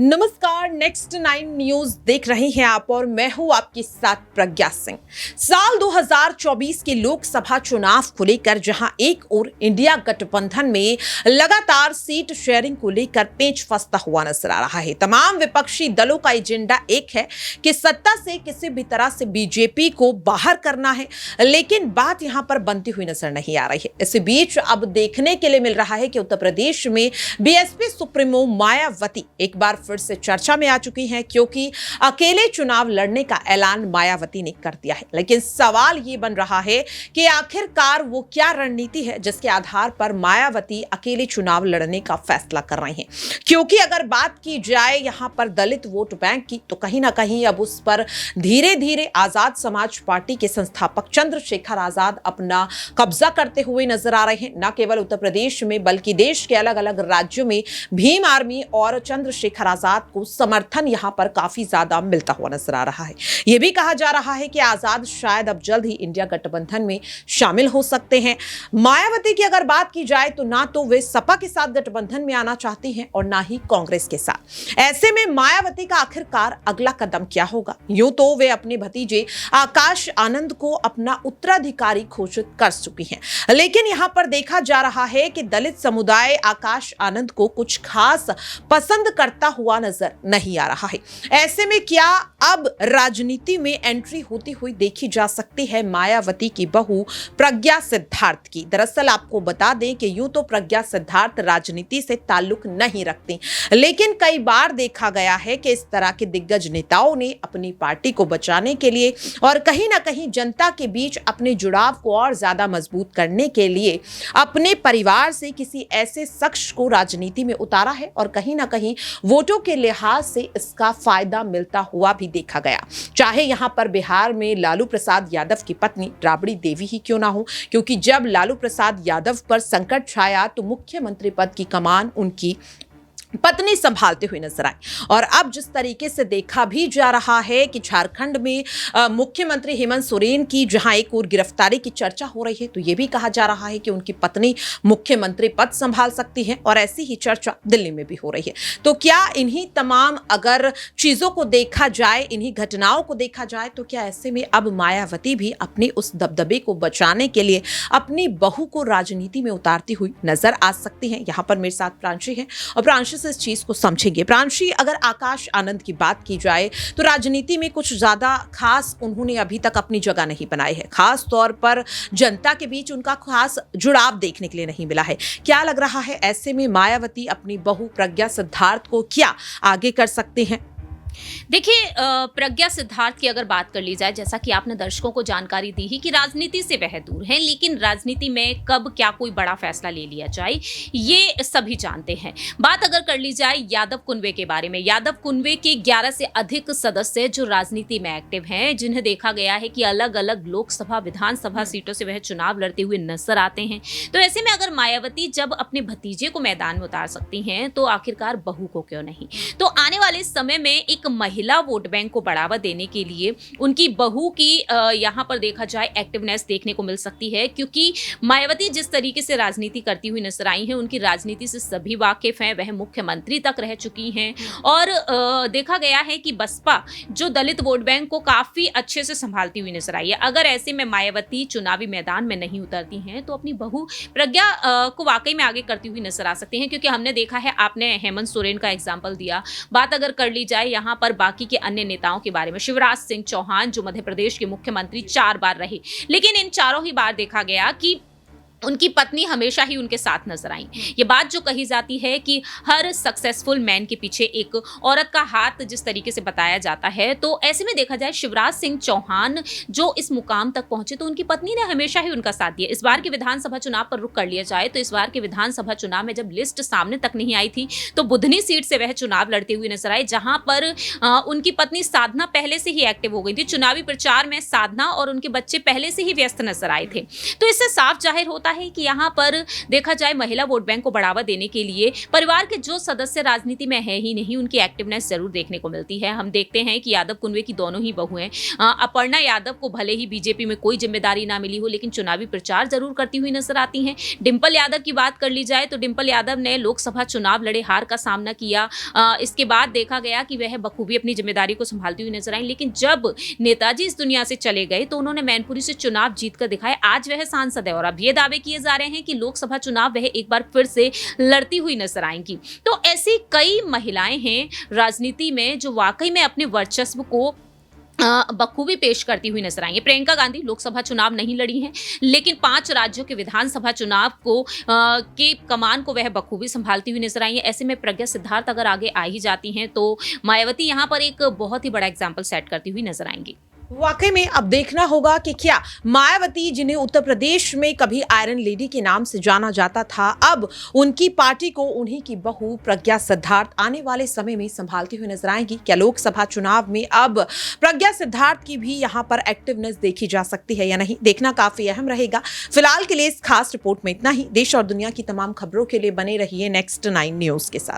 नमस्कार, next 9 news देख रहे हैं आप और मैं हूं आपके साथ प्रज्ञा सिंह। साल 2024 के लोकसभा चुनाव को लेकर जहां एक ओर इंडिया गठबंधन में लगातार सीट शेयरिंग को लेकर पेच फंसता हुआ नजर आ रहा है। तमाम विपक्षी दलों का एजेंडा एक है कि सत्ता से किसी भी तरह से बीजेपी को बाहर करना है, लेकिन बात यहां पर बनती हुई नजर नहीं आ रही है। इसी बीच अब देखने के लिए मिल रहा है कि उत्तर प्रदेश में बीएसपी सुप्रीमो मायावती एक बार फिर से चर्चा में आ चुकी हैं, क्योंकि अकेले चुनाव लड़ने का ऐलान मायावती ने कर दिया है। लेकिन सवाल ये बन रहा है कि आखिरकार वो क्या रणनीति है जिसके आधार पर मायावती अकेले चुनाव लड़ने का फैसला कर रही हैं। क्योंकि अगर बात की जाए यहां पर दलित वोट बैंक की, तो कहीं ना कहीं अब उस पर धीरे धीरे आजाद समाज पार्टी के संस्थापक चंद्रशेखर आजाद अपना कब्जा करते हुए नजर आ रहे हैं। न केवल उत्तर प्रदेश में बल्कि देश के अलग अलग राज्यों में भीम आर्मी और चंद्रशेखर आजाद को समर्थन यहां पर काफी ज्यादा मिलता हुआ नजर आ रहा है। यह भी कहा जा रहा है कि आजाद शायद अब जल्द ही इंडिया गठबंधन में शामिल हो सकते हैं। मायावती की अगर बात की जाए तो ना तो वे सपा के साथ गठबंधन में आना चाहती हैं और ना ही कांग्रेस के साथ। ऐसे में मायावती का आखिरकार अगला कदम क्या होगा? यूं तो वे अपने भतीजे आकाश आनंद को अपना उत्तराधिकारी घोषित कर चुकी हैं, लेकिन यहां पर देखा जा रहा है कि दलित समुदाय आकाश आनंद को कुछ खास पसंद करता हुआ नजर नहीं आ रहा है। ऐसे में क्या अब राजनीति में एंट्री होती हुई देखी जा सकती है मायावती की बहू प्रज्ञा सिद्धार्थ की? दरअसल आपको बता दें कि यूं तो प्रज्ञा सिद्धार्थ राजनीति से ताल्लुक नहीं रखती, लेकिन कई बार देखा गया है कि इस तरह के दिग्गज नेताओं ने अपनी पार्टी को बचाने के लिए और कहीं ना कहीं जनता के बीच अपने जुड़ाव को और ज्यादा मजबूत करने के लिए अपने परिवार से किसी ऐसे शख्स को राजनीति में उतारा है और कहीं ना कहीं वोटों के लिहाज से इसका फायदा मिलता हुआ भी देखा गया। चाहे यहां पर बिहार में लालू प्रसाद यादव की पत्नी राबड़ी देवी ही क्यों ना हो, क्योंकि जब लालू प्रसाद यादव पर संकट छाया तो मुख्यमंत्री पद की कमान उनकी पत्नी संभालते हुए नजर आई। और अब जिस तरीके से देखा भी जा रहा है कि झारखंड में मुख्यमंत्री हेमंत सोरेन की जहां एक और गिरफ्तारी की चर्चा हो रही है, तो यह भी कहा जा रहा है कि उनकी पत्नी मुख्यमंत्री पद संभाल सकती है और ऐसी ही चर्चा दिल्ली में भी हो रही है। तो क्या इन्हीं तमाम अगर चीजों को देखा जाए, इन्हीं घटनाओं को देखा जाए, तो क्या ऐसे में अब मायावती भी अपने उस दबदबे को बचाने के लिए अपनी बहू को राजनीति में उतारती हुई नजर आ सकती है? यहां पर मेरे साथ प्रांशी है और प्रांशी इस चीज को समझेंगे। प्रांशी, अगर आकाश आनंद की बात की जाए तो राजनीति में कुछ ज्यादा खास उन्होंने अभी तक अपनी जगह नहीं बनाई है। खास तौर पर जनता के बीच उनका खास जुड़ाव देखने के लिए नहीं मिला है। क्या लग रहा है ऐसे में मायावती अपनी बहू प्रज्ञा सिद्धार्थ को क्या आगे कर सकते हैं? देखिए, प्रज्ञा सिद्धार्थ की अगर बात कर ली जाए, जैसा कि आपने दर्शकों को जानकारी दी ही कि राजनीति से वह दूर हैं, लेकिन राजनीति में कब क्या कोई बड़ा फैसला ले लिया जाए ये सभी जानते हैं। बात अगर कर ली जाए यादव कुनबे के बारे में, यादव कुनबे के 11 से अधिक सदस्य जो राजनीति में एक्टिव हैं, जिन्हें देखा गया है कि अलग अलग लोकसभा विधानसभा सीटों से वह चुनाव लड़ते हुए नजर आते हैं। तो ऐसे में अगर मायावती जब अपने भतीजे को मैदान में उतार सकती हैं, तो आखिरकार बहू को क्यों नहीं? तो आने वाले समय में एक महिला वोट बैंक को बढ़ावा देने के लिए उनकी बहू की यहां पर देखा जाए एक्टिवनेस देखने को मिल सकती है, क्योंकि मायावती जिस तरीके से राजनीति करती हुई नजर आई हैं, उनकी राजनीति से सभी वाकिफ हैं, वह मुख्यमंत्री तक रह चुकी हैं और देखा गया है कि बसपा जो दलित वोट बैंक को काफी अच्छे से संभालती हुई नजर आई है। अगर ऐसे में मायावती चुनावी मैदान में नहीं उतरती हैं, तो अपनी बहू प्रज्ञा को वाकई में आगे करती हुई नजर आ सकती हैं, क्योंकि हमने देखा है, आपने हेमंत सोरेन का एग्जाम्पल दिया। बात अगर कर ली जाए यहां पर बाकी के अन्य नेताओं के बारे में, शिवराज सिंह चौहान जो मध्य प्रदेश के मुख्यमंत्री 4 बार रहे, लेकिन इन चारों ही बार देखा गया कि उनकी पत्नी हमेशा ही उनके साथ नजर आई। ये बात जो कही जाती है कि हर सक्सेसफुल मैन के पीछे एक औरत का हाथ जिस तरीके से बताया जाता है, तो ऐसे में देखा जाए शिवराज सिंह चौहान जो इस मुकाम तक पहुंचे, तो उनकी पत्नी ने हमेशा ही उनका साथ दिया। इस बार के विधानसभा चुनाव पर रुख कर लिया जाए तो इस बार के विधानसभा चुनाव में जब लिस्ट सामने तक नहीं आई थी, तो बुधनी सीट से वह चुनाव लड़ते हुए नजर आए, जहां पर उनकी पत्नी साधना पहले से ही एक्टिव हो गई थी। चुनावी प्रचार में साधना और उनके बच्चे पहले से ही व्यस्त नजर आए थे। तो इससे साफ जाहिर होता लगता है कि यहाँ पर देखा जाए महिला वोट बैंक को बढ़ावा देने के लिए परिवार के जो सदस्य राजनीति में है ही नहीं, उनकी एक्टिवनेस जरूर देखने को मिलती है। हम देखते हैं कि यादव कुनवे की दोनों ही बहुएं, अपर्णा यादव को भले ही बीजेपी में कोई जिम्मेदारी ना मिली हो, लेकिन चुनावी प्रचार जरूर करती हुई नजर आती हैं। डिंपल यादव की बात कर ली जाए तो डिंपल यादव ने लोकसभा चुनाव लड़े, हार का सामना किया। इसके बाद देखा गया कि वह बखूबी अपनी जिम्मेदारी को संभालती हुई नजर आई, लेकिन जब नेताजी इस दुनिया से चले गए तो उन्होंने मैनपुरी से चुनाव जीतकर दिखाए। आज वह सांसद है और अब ये दावे किए जा रहे हैं कि लोकसभा चुनाव वह एक बार फिर से लड़ती हुई नजर आएंगी। तो ऐसी कई महिलाएं हैं राजनीति में जो वाकई में अपने वर्चस्व को बखूबी पेश करती हुई नजर आई है। प्रियंका गांधी लोकसभा चुनाव नहीं लड़ी हैं, लेकिन 5 राज्यों के विधानसभा चुनाव को के कमान को वह बखूबी संभालती हुई नजर आई है। ऐसे में प्रज्ञा सिद्धार्थ अगर आगे आ ही जाती हैं तो मायावती यहाँ पर एक बहुत ही बड़ा एग्जाम्पल सेट करती हुई नजर आएंगी। वाकई में अब देखना होगा कि क्या मायावती, जिन्हें उत्तर प्रदेश में कभी आयरन लेडी के नाम से जाना जाता था, अब उनकी पार्टी को उन्हीं की बहू प्रज्ञा सिद्धार्थ आने वाले समय में संभालती हुई नजर आएंगी। क्या लोकसभा चुनाव में अब प्रज्ञा सिद्धार्थ की भी यहां पर एक्टिवनेस देखी जा सकती है या नहीं, देखना काफी अहम रहेगा। फिलहाल के लिए इस खास रिपोर्ट में इतना ही। देश और दुनिया की तमाम खबरों के लिए बने रहिए नेक्स्ट 9 न्यूज के साथ।